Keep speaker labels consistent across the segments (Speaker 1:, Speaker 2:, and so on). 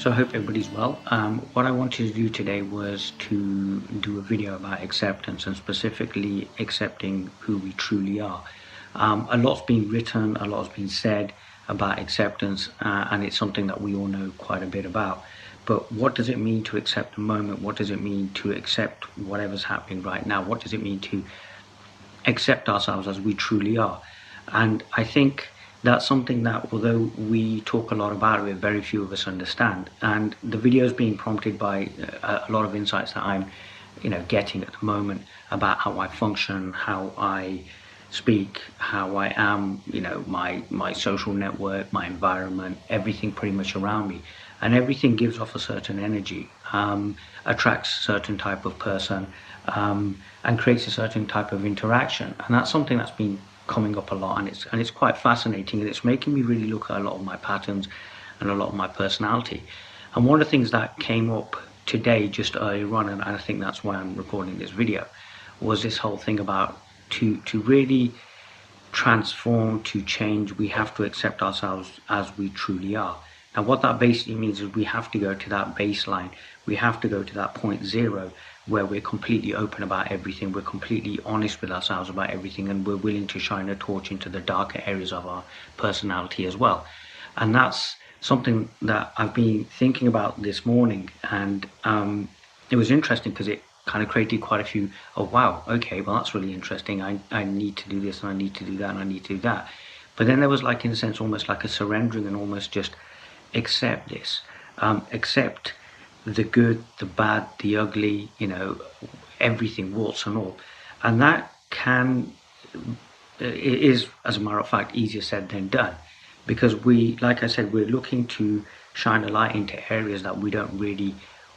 Speaker 1: So I hope everybody's well. What I wanted to do today was to do a video about acceptance and specifically accepting who we truly are. A lot's been written, a lot's been said about acceptance, and it's something that we all know quite a bit about. But what does it mean to accept the moment? What does it mean to accept whatever's happening right now? What does it mean to accept ourselves as we truly are? And I think that's something that, although we talk a lot about it, very few of us understand. And the video is being prompted by a lot of insights that I'm, getting at the moment about how I function, how I speak, how I am, my social network, my environment, everything pretty much around me. And everything gives off a certain energy, attracts a certain type of person, and creates a certain type of interaction. And that's something that's been coming up a lot, and it's quite fascinating, and it's making me really look at a lot of my patterns and a lot of my personality. And one of the things that came up today just earlier on, and I think that's why I'm recording this video, was this whole thing about to really transform, to change, we have to accept ourselves as we truly are. And what that basically means is we have to go to that baseline. We have to go to that point zero where we're completely open about everything. We're completely honest with ourselves about everything, and we're willing to shine a torch into the darker areas of our personality as well. And that's something that I've been thinking about this morning. And it was interesting because it kind of created quite a few, oh wow, okay, well that's really interesting. I need to do this, and I need to do that, and I need to do that. But then there was, like, in a sense, almost like a surrendering, and almost just accept this, accept the good, the bad, the ugly, everything, warts and all. And that it is, as a matter of fact, easier said than done, because like I said, we're looking to shine a light into areas that we don't really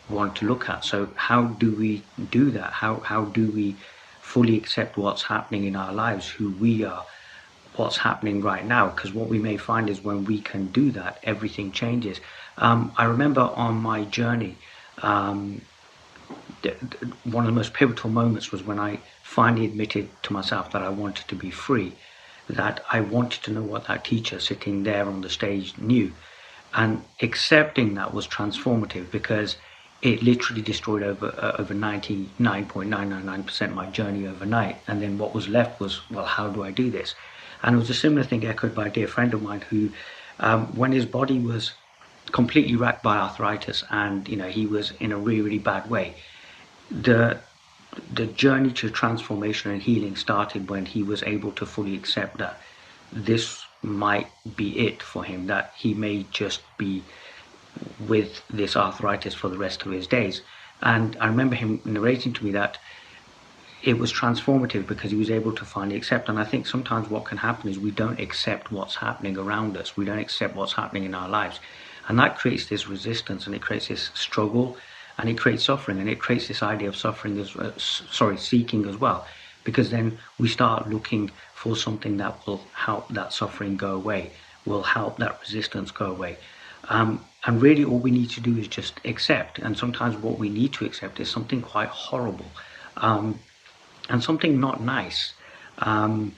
Speaker 1: want to look at. So how do we do that? How do we fully accept what's happening in our lives, who we are, what's happening right now? Because what we may find is when we can do that, everything changes. I remember on my journey, one of the most pivotal moments was when I finally admitted to myself that I wanted to be free, that I wanted to know what that teacher sitting there on the stage knew. And accepting that was transformative, because it literally destroyed over 99.999% my journey overnight. And then what was left was, well, how do I do this? And it was a similar thing echoed by a dear friend of mine who, when his body was completely racked by arthritis, and he was in a really, really bad way, the journey to transformation and healing started when he was able to fully accept that this might be it for him, that he may just be with this arthritis for the rest of his days. And I remember him narrating to me that it was transformative because he was able to finally accept. And I think sometimes what can happen is we don't accept what's happening around us. We don't accept what's happening in our lives. And that creates this resistance, and it creates this struggle, and it creates suffering, and it creates this idea of suffering seeking as well. Because then we start looking for something that will help that suffering go away, will help that resistance go away. And really all we need to do is just accept. And sometimes what we need to accept is something quite horrible. And something not nice, and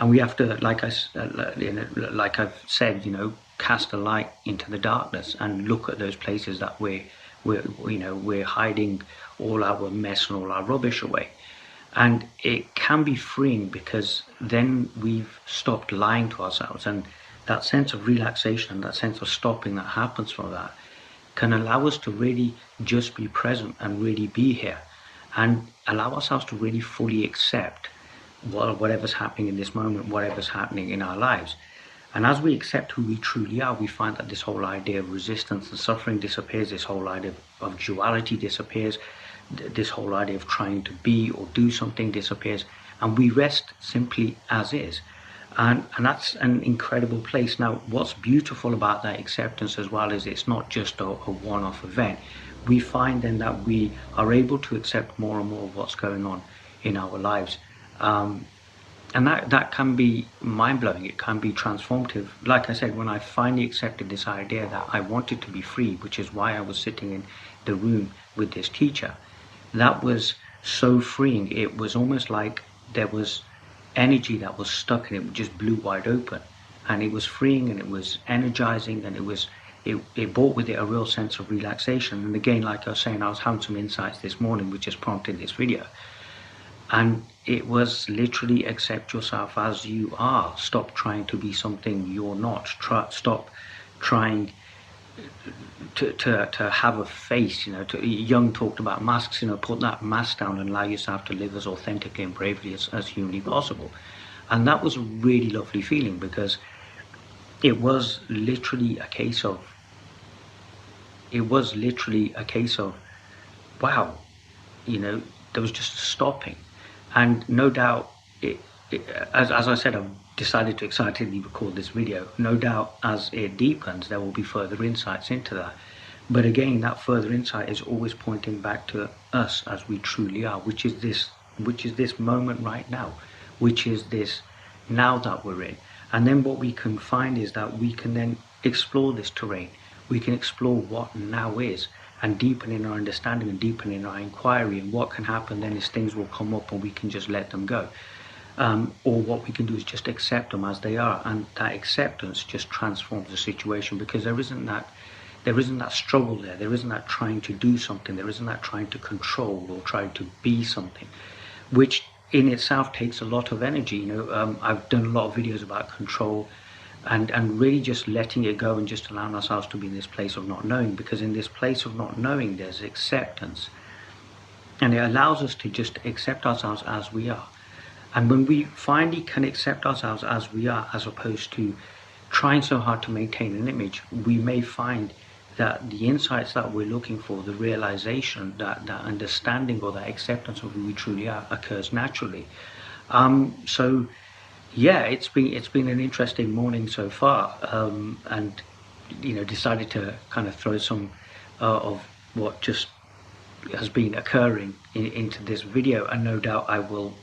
Speaker 1: we have to, like I've said, cast a light into the darkness and look at those places that we're hiding all our mess and all our rubbish away. And it can be freeing, because then we've stopped lying to ourselves, and that sense of relaxation and that sense of stopping that happens from that can allow us to really just be present and really be here, and allow ourselves to really fully accept whatever's happening in this moment, whatever's happening in our lives. And as we accept who we truly are, we find that this whole idea of resistance and suffering disappears, this whole idea of duality disappears, this whole idea of trying to be or do something disappears, and we rest simply as is. And that's an incredible place. Now, what's beautiful about that acceptance as well is it's not just a one-off event. We find then that we are able to accept more and more of what's going on in our lives. And that can be mind-blowing. It can be transformative. Like I said, when I finally accepted this idea that I wanted to be free, which is why I was sitting in the room with this teacher, that was so freeing. It was almost like there was energy that was stuck, and it just blew wide open. And it was freeing, and it was energizing, and it was it brought with it a real sense of relaxation. And again, like I was saying, I was having some insights this morning which has prompted this video, and it was literally accept yourself as you are. Stop trying to be something you're not. Stop trying to have a face. Jung talked about masks. Put that mask down and allow yourself to live as authentically and bravely as humanly possible. And that was a really lovely feeling, because it was literally a case of wow, there was just stopping. And no doubt, as I said, I've decided to excitedly record this video. No doubt, as it deepens, there will be further insights into that. But again, that further insight is always pointing back to us as we truly are, which is this moment right now, which is this now that we're in. And then what we can find is that we can then explore this terrain. We can explore what now is, and deepen in our understanding and deepen in our inquiry. And what can happen then is things will come up and we can just let them go. Or what we can do is just accept them as they are. And that acceptance just transforms the situation, because there isn't that struggle there. There isn't that trying to do something. There isn't that trying to control or trying to be something, which in itself takes a lot of energy. I've done a lot of videos about control, and really just letting it go and just allowing ourselves to be in this place of not knowing, because in this place of not knowing there's acceptance, and it allows us to just accept ourselves as we are. And when we finally can accept ourselves as we are, as opposed to trying so hard to maintain an image, we may find that the insights that we're looking for, the realization, that understanding or that acceptance of who we truly are, occurs naturally. So yeah, it's been an interesting morning so far, and decided to kind of throw some of what just has been occurring into this video, and no doubt I will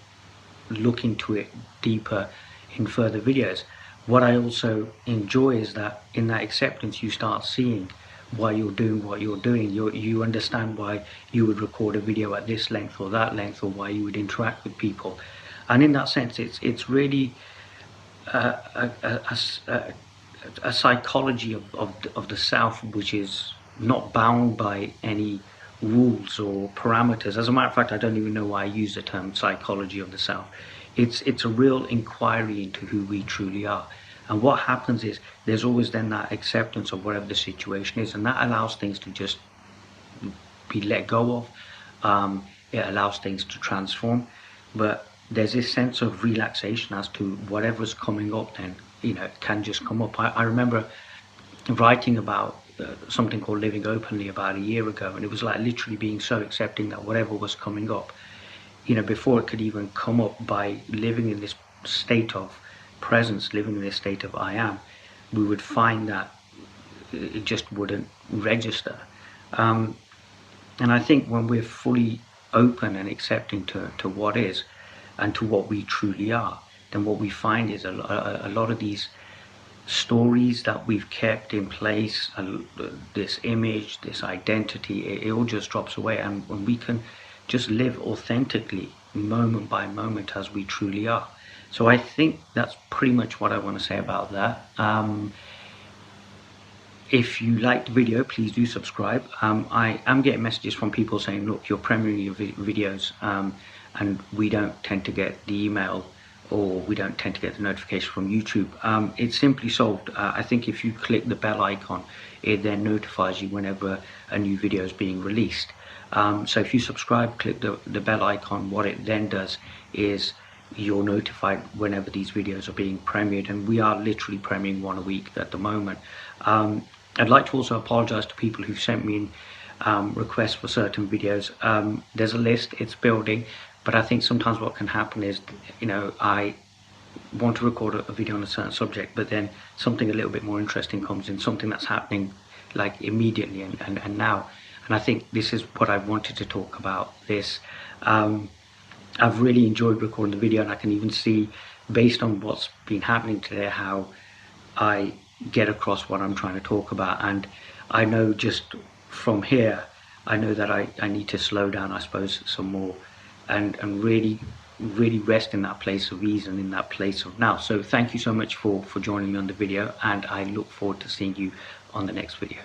Speaker 1: look into it deeper in further videos. What I also enjoy is that in that acceptance you start seeing why you're doing what you're doing. You understand why you would record a video at this length or that length, or why you would interact with people. And in that sense, it's really a psychology of the self, which is not bound by any rules or parameters. As a matter of fact, I don't even know why I use the term psychology of the self. It's a real inquiry into who we truly are. And what happens is there's always then that acceptance of whatever the situation is, and that allows things to just be let go of. It allows things to transform, but there's this sense of relaxation as to whatever's coming up. Then it can just come up. I remember writing about something called living openly about a year ago, and it was like literally being so accepting that whatever was coming up, before it could even come up, by living in this state of presence, living in this state of I am, we would find that it just wouldn't register. And I think when we're fully open and accepting to what is and to what we truly are, then what we find is a lot of these stories that we've kept in place, this image, this identity, it all just drops away. And when we can just live authentically, moment by moment, as we truly are. So I think that's pretty much what I want to say about that. If you liked the video, please do subscribe. I am getting messages from people saying, look, you're premiering your videos, and we don't tend to get the email, or we don't tend to get the notification from YouTube. It's simply solved. I think if you click the bell icon, it then notifies you whenever a new video is being released. So if you subscribe, click the bell icon, what it then does is you're notified whenever these videos are being premiered, and we are literally premiering one a week at the moment. I'd like to also apologize to people who've sent me requests for certain videos. There's a list, it's building, but I think sometimes what can happen is, I want to record a video on a certain subject, but then something a little bit more interesting comes in, something that's happening like immediately and now. And I think this is what I wanted to talk about. I've really enjoyed recording the video, and I can even see, based on what's been happening today, how I get across what I'm trying to talk about. And I know just from here, I know that I need to slow down, I suppose, some more, and really really rest in that place of ease and in that place of now. So thank you so much for joining me on the video, and I look forward to seeing you on the next video.